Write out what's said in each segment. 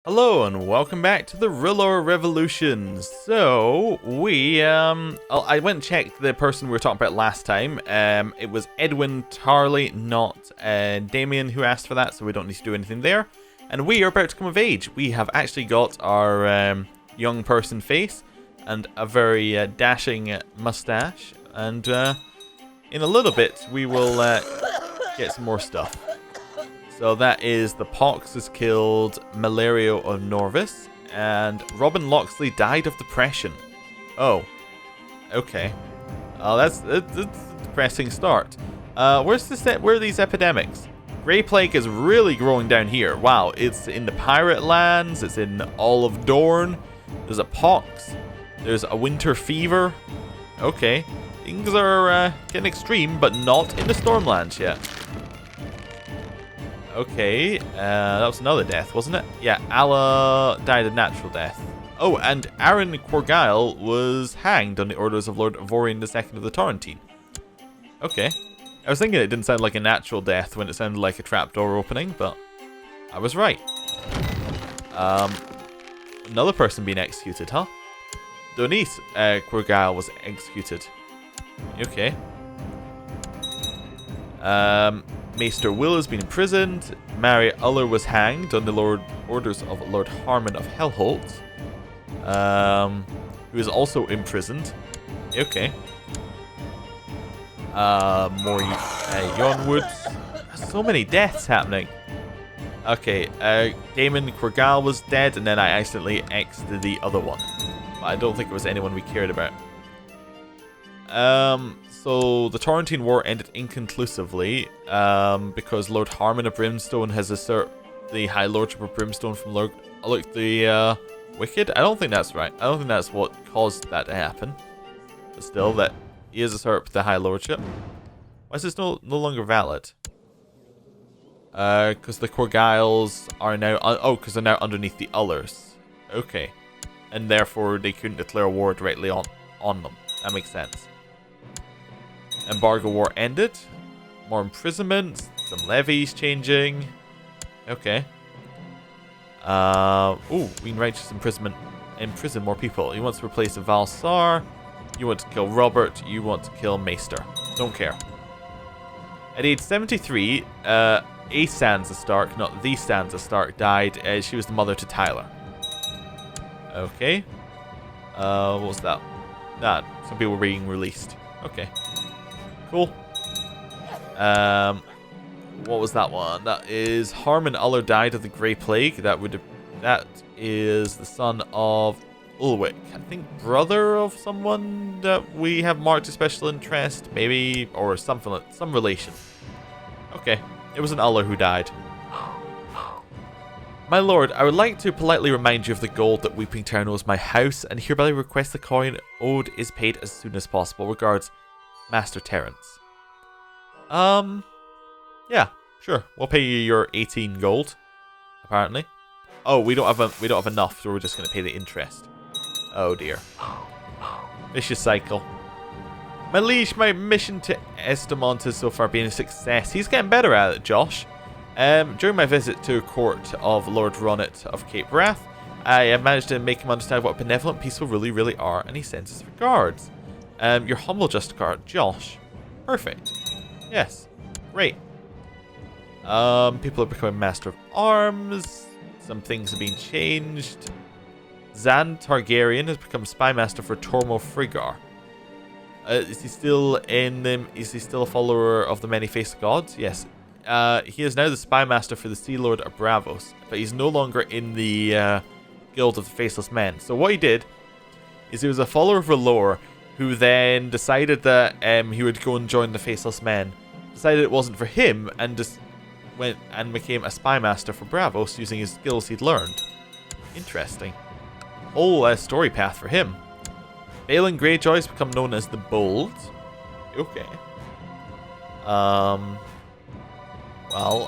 Hello and welcome back to the Rillor Revolution. So I went and checked the person we were talking about last time. It was Edwin Tarley, not Damien, who asked for that, so we don't need to do anything there. And we are about to come of age. We have actually got our young person face and a very dashing mustache. And in a little bit, we will get some more stuff. So that is the Pox has killed Malario of Norvis, and Robin Loxley died of depression. Oh, okay. Oh, that's a depressing start. Where are these epidemics? Grey Plague is really growing down here. Wow, it's in the Pirate Lands. It's in all of Dorne. There's a Pox. There's a Winter Fever. Okay, things are getting extreme, but not in the Stormlands yet. Okay, that was another death, wasn't it? Yeah, Alla died a natural death. Oh, and Aaron Corgyle was hanged on the orders of Lord Vorian II of the Torrentine. Okay. I was thinking it didn't sound like a natural death when it sounded like a trapdoor opening, but I was right. Another person being executed, huh? Donis Corgyle was executed. Okay. Maester Will has been imprisoned. Mary Uller was hanged on the orders of Lord Harmon of Hellholt, who is also imprisoned. Okay. More Yonwood. So many deaths happening. Okay, Damon Corgal was dead, and then I accidentally X'd the other one. But I don't think it was anyone we cared about. So the Torrentine War ended inconclusively because Lord Harmon of Brimstone has usurped the High Lordship of Brimstone from Lord the Wicked. I don't think that's right. I don't think that's what caused that to happen. But still, that he has usurped the High Lordship. Why is this no longer valid? Because the Corgyles are now because they're now underneath the Ullers. Okay, and therefore they couldn't declare war directly on them. That makes sense. Embargo war ended. More imprisonments. Some levies changing. Okay. Queen Righteous imprison more people. You want to replace Valsar. You want to kill Robert. You want to kill Maester. Don't care. At age 73, a Sansa Stark, not the Sansa Stark, died. She was the mother to Tyler. Okay. What was that? Some people were being released. Okay. Cool. What was that one? That is Harmon Uller died of the Grey Plague. That is the son of Ulwick. I think brother of someone that we have marked as special interest, maybe, or something like some relation. Okay, it was an Uller who died. My lord, I would like to politely remind you of the gold that Weeping Town owes my house, and hereby request the coin owed is paid as soon as possible. Regards, Master Terence. Yeah, sure. We'll pay you your 18 gold. Apparently. Oh, we don't have enough, so we're just gonna pay the interest. Oh dear. Vicious cycle. My liege, my mission to Estamont has so far been a success. He's getting better at it, Josh. During my visit to court of Lord Ronnet of Cape Wrath, I have managed to make him understand what benevolent people really are, and he sends his regards. Your humble Justiciar, Josh. Perfect. Yes. Great. People are becoming Master of Arms. Some things have been changed. Zan Targaryen has become Spymaster for Tormo Friggar. Is he still a follower of the Many-Faced Gods? Yes. He is now the Spymaster for the Sea Lord of Bravos, but he's no longer in the Guild of the Faceless Men. So what he did is he was a follower of R'hllor, who then decided that he would go and join the Faceless Men, decided it wasn't for him, and just went and became a Spymaster for Bravos using his skills he'd learned. Interesting. Whole story path for him. Balin Greyjoy has become known as the Bold. Okay. Well,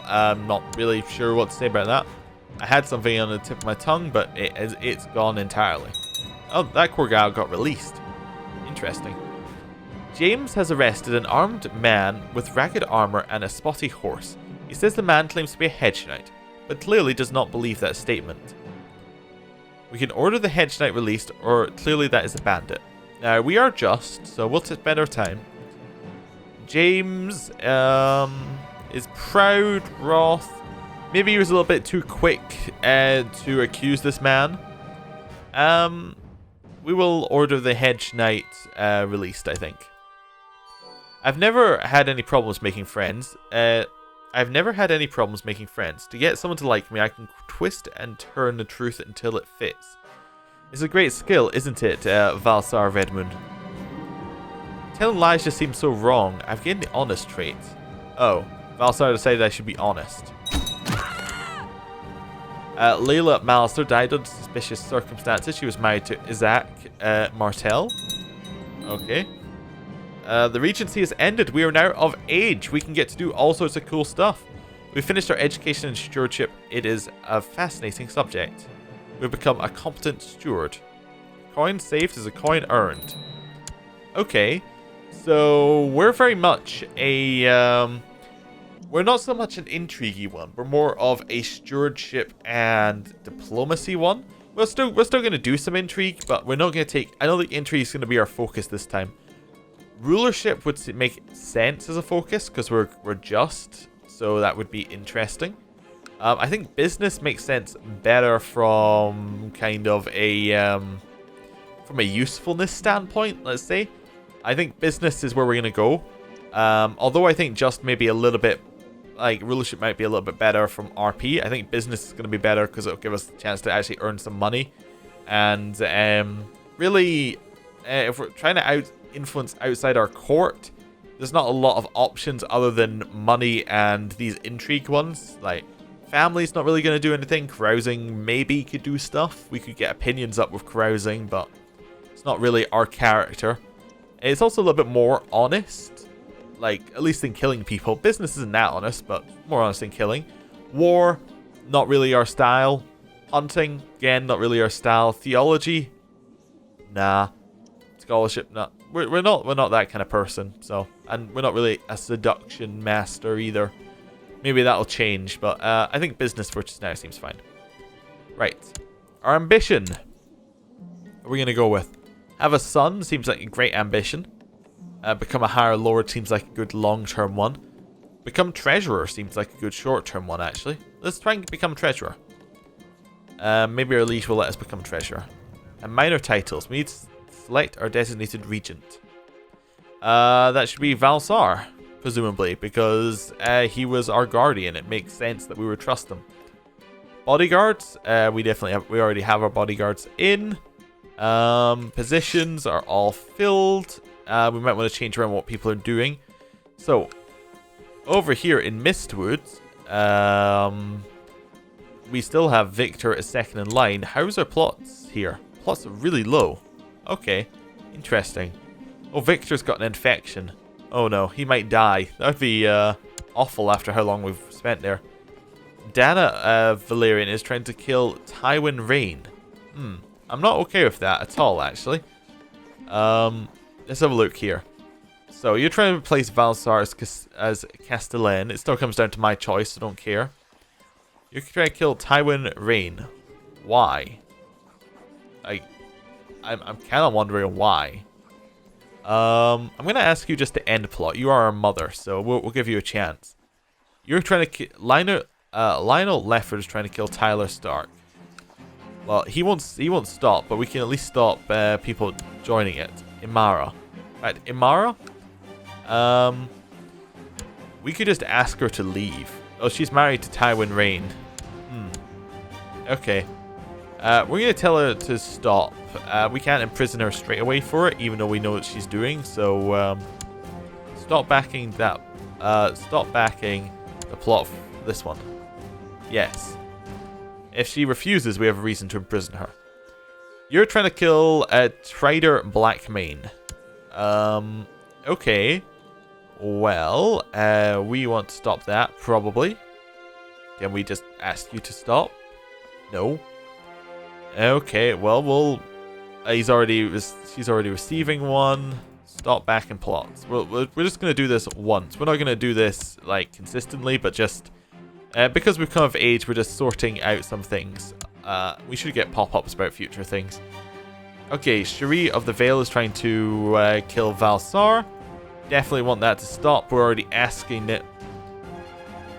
I'm not really sure what to say about that. I had something on the tip of my tongue, but it's gone entirely. Oh, that Corgal got released. Interesting. James has arrested an armed man with ragged armor and a spotty horse. He says the man claims to be a hedge knight, but clearly does not believe that statement. We can order the hedge knight released, or clearly that is a bandit. Now, we are just, so we'll spend our time. James is proud, wrath. Maybe he was a little bit too quick to accuse this man. We will order the hedge knight released, I think. I've never had any problems making friends. To get someone to like me, I can twist and turn the truth until it fits. It's a great skill, isn't it, Valsar of Edmund? Telling lies just seems so wrong. I've gained the honest trait. Oh, Valsar decided I should be honest. Layla Malister died under suspicious circumstances. She was married to Isaac Martel. Okay. The Regency has ended. We are now of age. We can get to do all sorts of cool stuff. We finished our education in stewardship. It is a fascinating subject. We've become a competent steward. Coin saved is a coin earned. Okay. So, we're very much a... we're not so much an intrigue one. We're more of a stewardship and diplomacy one. We're still going to do some intrigue, but we're not going to take... I don't think intrigue is going to be our focus this time. Rulership would make sense as a focus because we're just, so that would be interesting. I think business makes sense better from kind of a usefulness standpoint. Let's say, I think business is where we're gonna go. Although I think just maybe a little bit like rulership might be a little bit better from RP. I think business is gonna be better because it'll give us a chance to actually earn some money. And really, if we're trying to influence outside our court, there's not a lot of options other than money and these intrigue ones. Like, family's not really going to do anything. Carousing maybe could do stuff. We could get opinions up with carousing, but it's not really our character. It's also a little bit more honest, like, at least in killing people. Business isn't that honest, but more honest in killing. War, not really our style. Hunting, again, not really our style. Theology, nah. Scholarship, not. We're not that kind of person. So, and we're not really a seduction master either. Maybe that'll change, but I think business for just now seems fine. Right, our ambition. What are we gonna go with? Have a son seems like a great ambition. Become a higher lord seems like a good long-term one. Become treasurer seems like a good short-term one, actually. Let's try and become treasurer. Maybe our liege will let us become treasurer. And minor titles. We need to select our designated regent. That should be Valsar, presumably, because he was our guardian. It makes sense that we would trust him. Bodyguards. We already have our bodyguards in. Positions are all filled. We might want to change around what people are doing. So, over here in Mistwood, we still have Victor as second in line. How's our plots here? Plots are really low. Okay, interesting. Oh, Victor's got an infection. Oh no, he might die. That would be awful after how long we've spent there. Dana Valerian is trying to kill Tywin Rain. I'm not okay with that at all, actually. Let's have a look here. So, you're trying to replace Valsar as Castellan. It still comes down to my choice, so don't care. You're trying to kill Tywin Rain. Why? I'm kind of wondering why. I'm going to ask you just to end plot. You are our mother, so we'll give you a chance. You're trying to Lionel Lefford is trying to kill Tyler Stark. Well, he won't stop, but we can at least stop people joining it. Imara. Right, Imara? We could just ask her to leave. Oh, she's married to Tywin Rain. Okay. We're going to tell her to stop. We can't imprison her straight away for it, even though we know what she's doing. So, stop backing that. Stop backing the plot for this one. Yes. If she refuses, we have a reason to imprison her. You're trying to kill Trader Blackmane. Okay. Well, we want to stop that, probably. Can we just ask you to stop? No. Okay, well, she's already receiving one. Stop backing plots. We're just going to do this once. We're not going to do this, like, consistently, but just... because we've come of age, we're just sorting out some things. we should get pop-ups about future things. Okay, Cherie of the Vale is trying to kill Valsar. Definitely want that to stop. We're already asking it.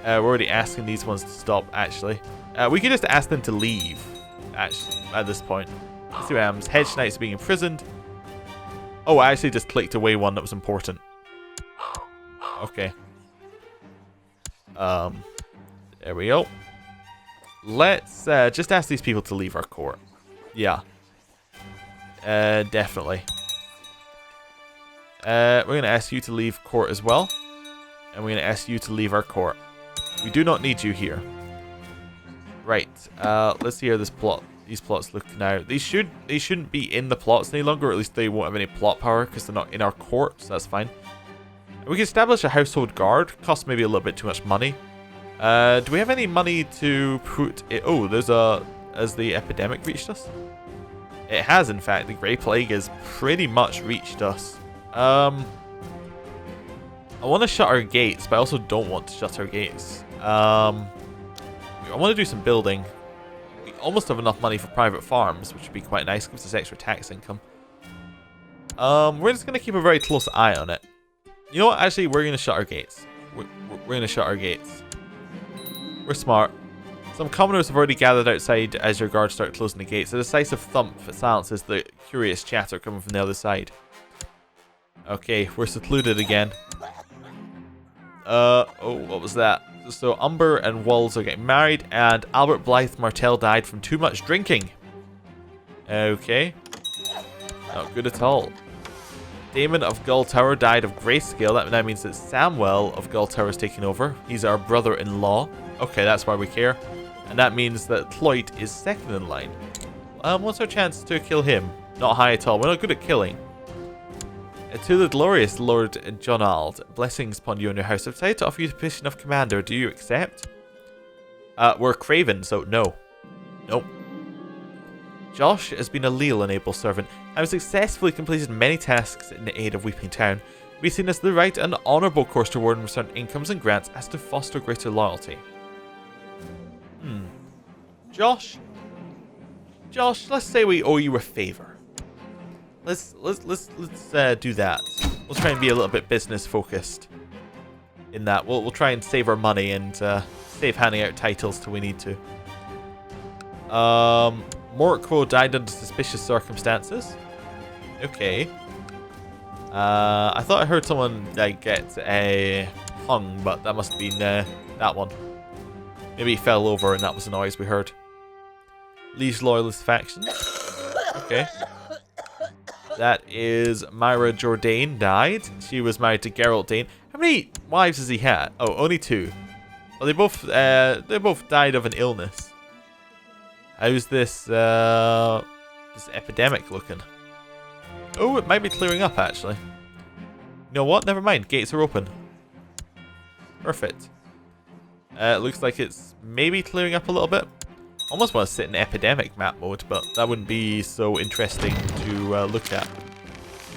We're already asking these ones to stop, actually. We could just ask them to leave, actually, at this point. Let's see what happens. Hedge Knights being imprisoned. Oh, I actually just clicked away one that was important. Okay. There we go. Let's just ask these people to leave our court. Yeah. Definitely. We're going to ask you to leave court as well. And we're going to ask you to leave our court. We do not need you here. Right. Let's see how these plots look now. They shouldn't be in the plots any longer, or at least they won't have any plot power because they're not in our court, so that's fine. We can establish a household guard. Costs maybe a little bit too much money. Do we have any money to put it? Oh, has the epidemic reached us? It has, in fact. The Grey Plague has pretty much reached us. I want to shut our gates, but I also don't want to shut our gates. I want to do some building. We almost have enough money for private farms, which would be quite nice. Gives us extra tax income. We're just going to keep a very close eye on it. You know what? Actually, we're going to shut our gates. We're going to shut our gates. We're smart. Some commoners have already gathered outside as your guards start closing the gates. A decisive thump silences the curious chatter coming from the other side. Okay, we're secluded again. Oh, what was that? So Umber and Walls are getting married, and Albert Blythe Martell died from too much drinking. Okay. Not good at all. Damon of Gull Tower died of grayscale. That now means that Samwell of Gull Tower is taking over. He's our brother-in-law. Okay, that's why we care. And that means that Cloyd is second in line. What's our chance to kill him? Not high at all. We're not good at killing. To the glorious Lord Jonald, blessings upon you and your house. I've decided to offer you the position of commander. Do you accept? We're craven, so no. Nope. Josh has been a leal and able servant, and has successfully completed many tasks in the aid of Weeping Town. Be seen as the right and honourable course to reward and return incomes and grants as to foster greater loyalty. Josh, let's say we owe you a favour. Let's do that. We'll try and be a little bit business focused. In that, we'll try and save our money and save handing out titles till we need to. Morkwo died under suspicious circumstances. Okay. I thought I heard someone get hung, but that must have been that one. Maybe he fell over and that was the noise we heard. Liege Loyalist faction. Okay. That is Myra Jourdain died. She was married to Geralt Dane. How many wives has he had? Oh, only 2. Well, they both died of an illness. How's this epidemic looking? Oh, it might be clearing up actually. You know what? Never mind. Gates are open. Perfect. It looks like it's maybe clearing up a little bit. Almost want to sit in epidemic map mode, but that wouldn't be so interesting to look at.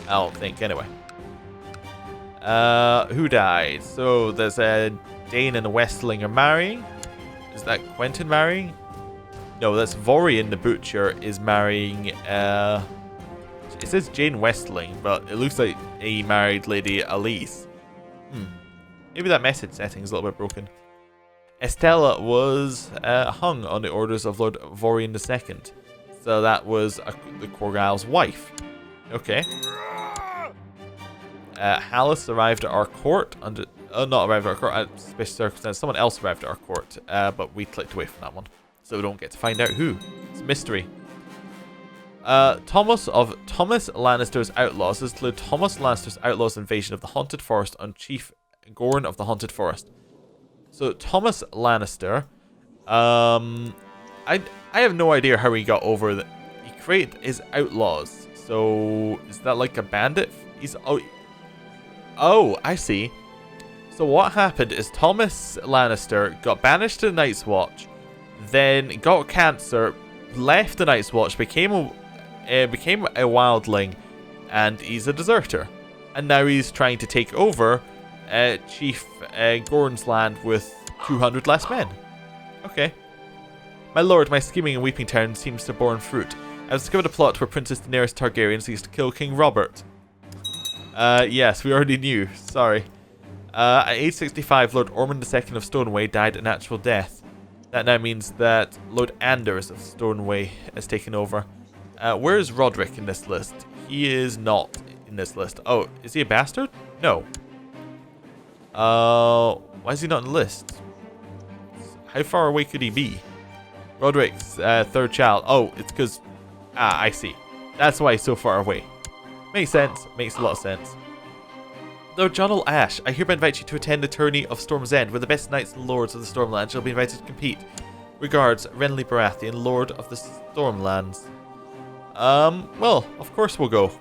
I don't think, anyway. Who died? So there's a Dane and a Westling are marrying. Is that Quentin marrying? No, that's Vorian the Butcher is marrying. It says Jane Westling, but it looks like he married Lady Elise. Maybe that message setting is a little bit broken. Estella was hung on the orders of Lord Vorian II. So that was the Corgal's wife. Okay. Hallis arrived at our court under... not arrived at our court, at special circumstances. Someone else arrived at our court, but we clicked away from that one. So we don't get to find out who. It's a mystery. Thomas of Thomas Lannister's Outlaws. This includes Thomas Lannister's Outlaws invasion of the Haunted Forest on Chief Gorn of the Haunted Forest. So Thomas Lannister, I have no idea how he got over that. He created his outlaws. So is that like a bandit? He's oh, I see. So what happened is Thomas Lannister got banished to the Night's Watch, then got cancer, left the Night's Watch, became a wildling, and he's a deserter. And now he's trying to take over Chief Gorn's land with 200 less men. Okay. My lord, my scheming in Weeping Town seems to have borne fruit. I've discovered a plot where Princess Daenerys Targaryen seeks to kill King Robert. Yes, we already knew. Sorry. At age 65, Lord Ormond II of Stoneway died a natural death. That now means that Lord Anders of Stoneway has taken over. Where is Roderick in this list? He is not in this list. Oh, is he a bastard? No. Why is he not in the list? How far away could he be? Roderick's third child. Oh, it's because... Ah, I see. That's why he's so far away. Makes sense. Makes a lot of sense. Lord Jonal Ash, I hereby invite you to attend the tourney of Storm's End, where the best knights and lords of the Stormlands shall be invited to compete. Regards, Renly Baratheon, Lord of the Stormlands. Well, of course we'll go.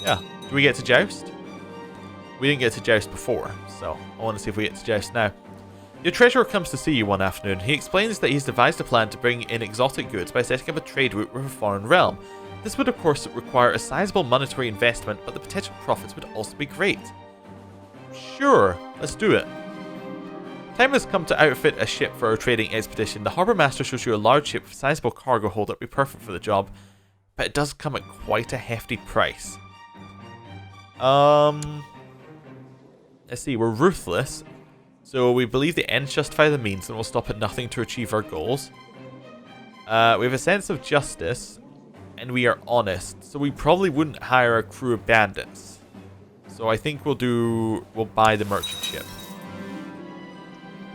Yeah. Do we get to joust? We didn't get to joust before, so I want to see if we get to joust now. Your treasurer comes to see you one afternoon. He explains that he's devised a plan to bring in exotic goods by setting up a trade route with a foreign realm. This would of course require a sizable monetary investment, but the potential profits would also be great. Sure, let's do it. Time has come to outfit a ship for our trading expedition. The harbour master shows you a large ship with a sizable cargo hold that would be perfect for the job, but it does come at quite a hefty price. Let's see, we're ruthless. So we believe the ends justify the means and will stop at nothing to achieve our goals. We have a sense of justice, and we are honest. So we probably wouldn't hire a crew of bandits. So I think we'll buy the merchant ship.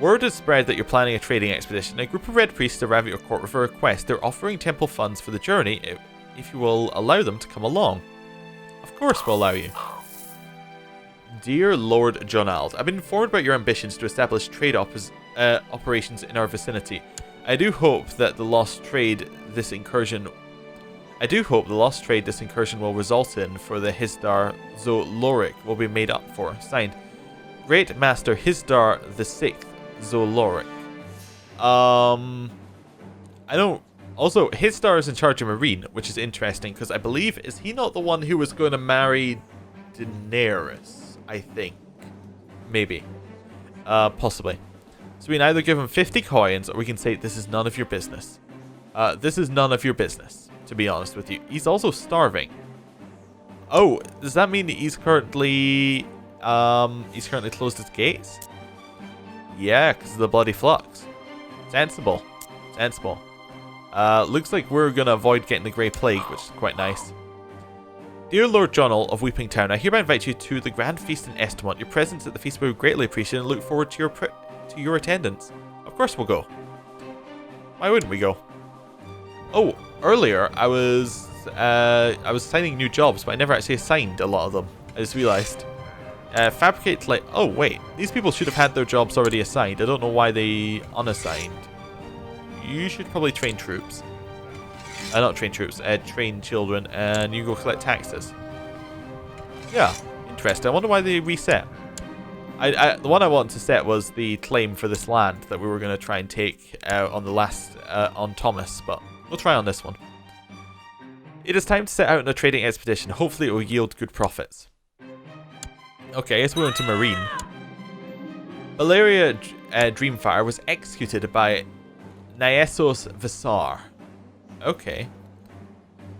Word is spread that you're planning a trading expedition. A group of red priests arrive at your court with a request. They're offering temple funds for the journey if you will allow them to come along. Of course we'll allow you. Dear Lord Jonald, I've been informed about your ambitions to establish trade operations in our vicinity. I do hope that the lost trade this incursion will result in for the Hisdar Zoloric will be made up for. Signed, Great Master Hisdar the Sixth Zoloric. I don't. Also, Hisdar is in charge of Marine, which is interesting because I believe, is he not the one who was going to marry Daenerys? I think. Maybe. Possibly. So we can either give him 50 coins, or we can say, this is none of your business. This is none of your business, to be honest with you. He's also starving. Oh, does that mean that he's currently closed his gates? Yeah, because of the bloody flux. Sensible. Sensible. Looks like we're going to avoid getting the Grey Plague, which is quite nice. Dear Lord Jonal of Weeping Town, I hereby invite you to the grand feast in Estamont. Your presence at the feast will be greatly appreciated and look forward to your attendance. Of course we'll go. Why wouldn't we go? Oh, earlier I was signing new jobs, but I never actually assigned a lot of them. I just realized. Fabricate light. Oh wait, these people should have had their jobs already assigned. I don't know why they unassigned. You should probably train troops. Not train troops, train children, and you go collect taxes. Yeah, interesting. I wonder why they reset. The one I wanted to set was the claim for this land that we were going to try and take on the last, on Thomas, but we'll try on this one. It is time to set out on a trading expedition. Hopefully it will yield good profits. Okay, I guess we're going to Marine. Valeria Dreamfire was executed by Nyesos Visar. Okay.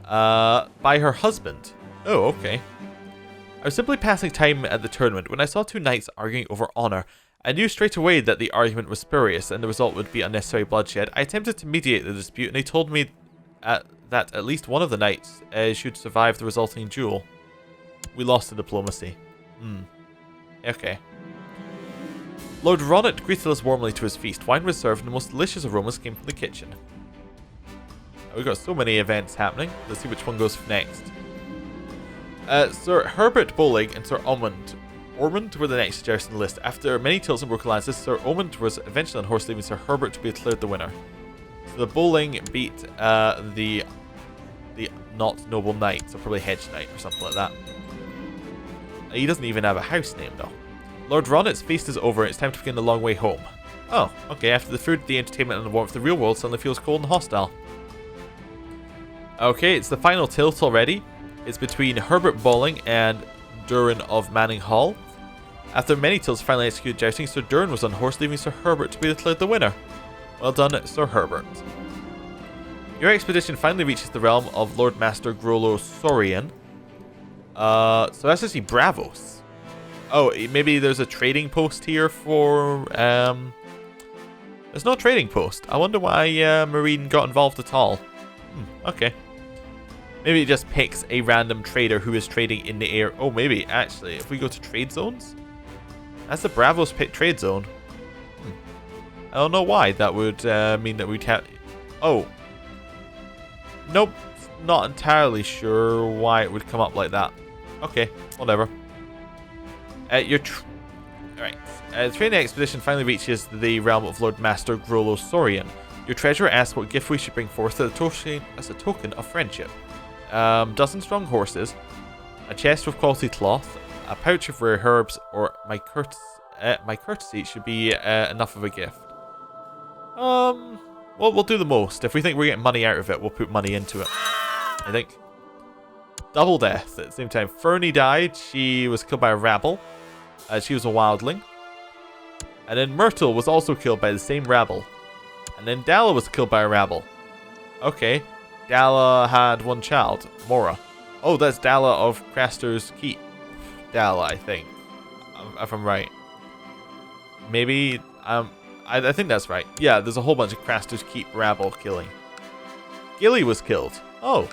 By her husband. Oh, okay. I was simply passing time at the tournament when I saw two knights arguing over honor. I knew straight away that the argument was spurious and the result would be unnecessary bloodshed. I attempted to mediate the dispute and they told me that at least one of the knights should survive the resulting duel. We lost the diplomacy. Okay. Lord Ronnet greeted us warmly to his feast. Wine was served and the most delicious aromas came from the kitchen. We've got so many events happening. Let's see which one goes next. Sir Herbert Bowling and Sir Ormond were the next joust on the list. After many tilts and broken lances, Sir Ormond was eventually on horse, leaving Sir Herbert to be declared the winner. So the Bowling beat the not noble knight, so probably hedge knight or something like that. He doesn't even have a house name though. Lord Ronnet's feast is over and it's time to begin the long way home. Oh, okay, after the food, the entertainment and the warmth, the real world suddenly feels cold and hostile. Okay, it's the final tilt already. It's between Herbert Bowling and Durin of Manning Hall. After many tilts finally executed jousting, Sir Durin was on horse, leaving Sir Herbert to be declared the winner. Well done, Sir Herbert. Your expedition finally reaches the realm of Lord Master Grollo Saurian. So that's actually Bravos. Oh, maybe there's a trading post here for... There's no trading post. I wonder why Marine got involved at all. Okay. Maybe it just picks a random trader who is trading in the air. Oh, maybe, actually, if we go to trade zones? That's the Bravos pit trade zone. I don't know why that would mean that we'd have... Oh. Nope. Not entirely sure why it would come up like that. Okay, whatever. Alright. The training expedition finally reaches the realm of Lord Master Grollo Saurian. Your treasurer asks what gift we should bring forth as a token of friendship. Dozen strong horses, a chest with quality cloth, a pouch of rare herbs, or my courtesy should be enough of a gift. Well, we'll do the most. If we think we're getting money out of it, we'll put money into it. I think. Double death at the same time. Fernie died. She was killed by a rabble. She was a wildling. And then Myrtle was also killed by the same rabble. And then Dalla was killed by a rabble. Okay. Dalla had one child, Mora. Oh, that's Dalla of Craster's Keep. Dalla, I think. If I'm right. Maybe, I think that's right. Yeah, there's a whole bunch of Craster's Keep rabble killing. Gilly was killed. Oh.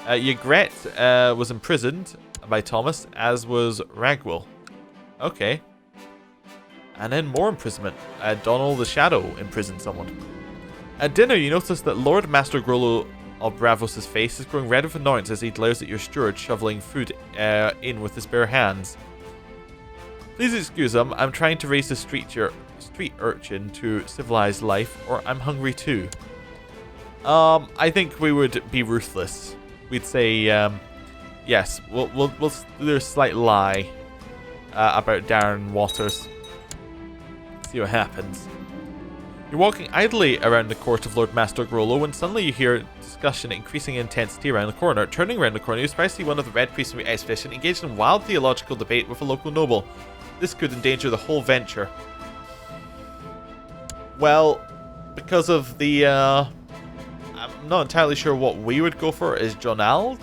Ygritte was imprisoned by Thomas, as was Ragwell. Okay. And then more imprisonment. Donald the Shadow imprisoned someone. At dinner, you notice that Lord Master Grollo of Bravos' face is growing red with annoyance as he glares at your steward shoveling food in with his bare hands. Please excuse him, I'm trying to raise the street urchin to civilized life, or I'm hungry too. I think we would be ruthless. We'd say, yes, we'll do a slight lie about Darren Waters. See what happens. You're walking idly around the court of Lord Master Grollo when suddenly you hear discussion increasing intensity around the corner. Turning around the corner, you surprise to see one of the Red Priests from your expedition engaged in wild theological debate with a local noble. This could endanger the whole venture. Well, because of the, I'm not entirely sure what we would go for as Jonald,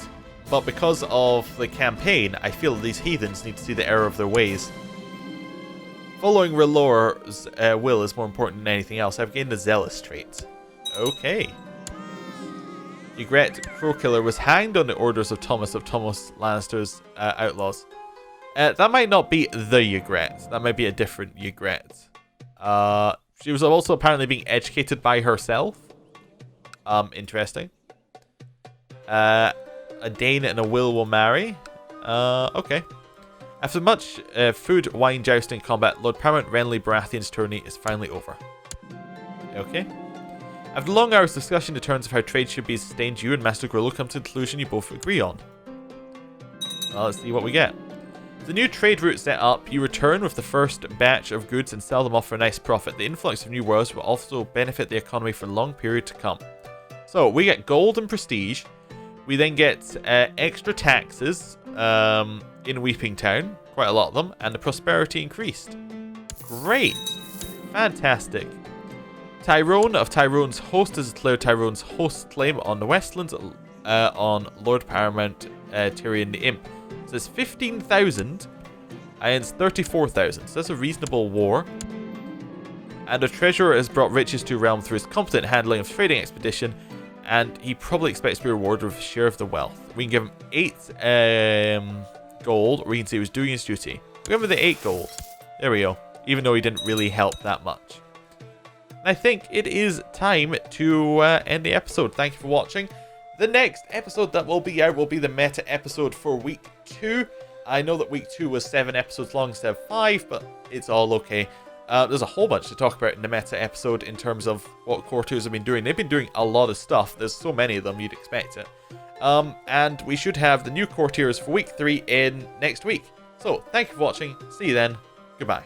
but because of the campaign, I feel these heathens need to see the error of their ways. Following Relor's will is more important than anything else. I've gained the Zealous trait. Okay. Ygritte Crowkiller was hanged on the orders of Thomas Lannister's outlaws. That might not be the Ygritte. That might be a different Ygritte. She was also apparently being educated by herself. Interesting. A Dane and a will marry. Okay. After much food, wine, jousting, combat, Lord Paramount Renly Baratheon's tourney is finally over. Okay. After long hours of discussion the terms of how trade should be sustained, you and Master Grollo come to the conclusion you both agree on. Well, let's see what we get. The new trade route set up, you return with the first batch of goods and sell them off for a nice profit. The influx of new worlds will also benefit the economy for a long period to come. So, we get gold and prestige. We then get extra taxes in Weeping Town, quite a lot of them, and the prosperity increased. Great. Fantastic. Tyrone of Tyrone's Host has declared Tyrone's host claim on the Westlands on Lord Paramount Tyrion the Imp. So it's 15,000 and it's 34,000. So that's a reasonable war. And the treasurer has brought riches to realm through his competent handling of trading expedition, and he probably expects to be rewarded with a share of the wealth. We can give him 8 gold, or we can say he was doing his duty. We'll give him the 8 gold. There we go. Even though he didn't really help that much. I think it is time to end the episode. Thank you for watching. The next episode that will be out will be the meta episode for week 2. I know that week 2 was 7 episodes long instead of 5, but it's all okay. There's a whole bunch to talk about in the meta episode in terms of what courtiers have been doing. They've been doing a lot of stuff. There's so many of them, you'd expect it. And we should have the new courtiers for week 3 in next week. So, thank you for watching. See you then. Goodbye.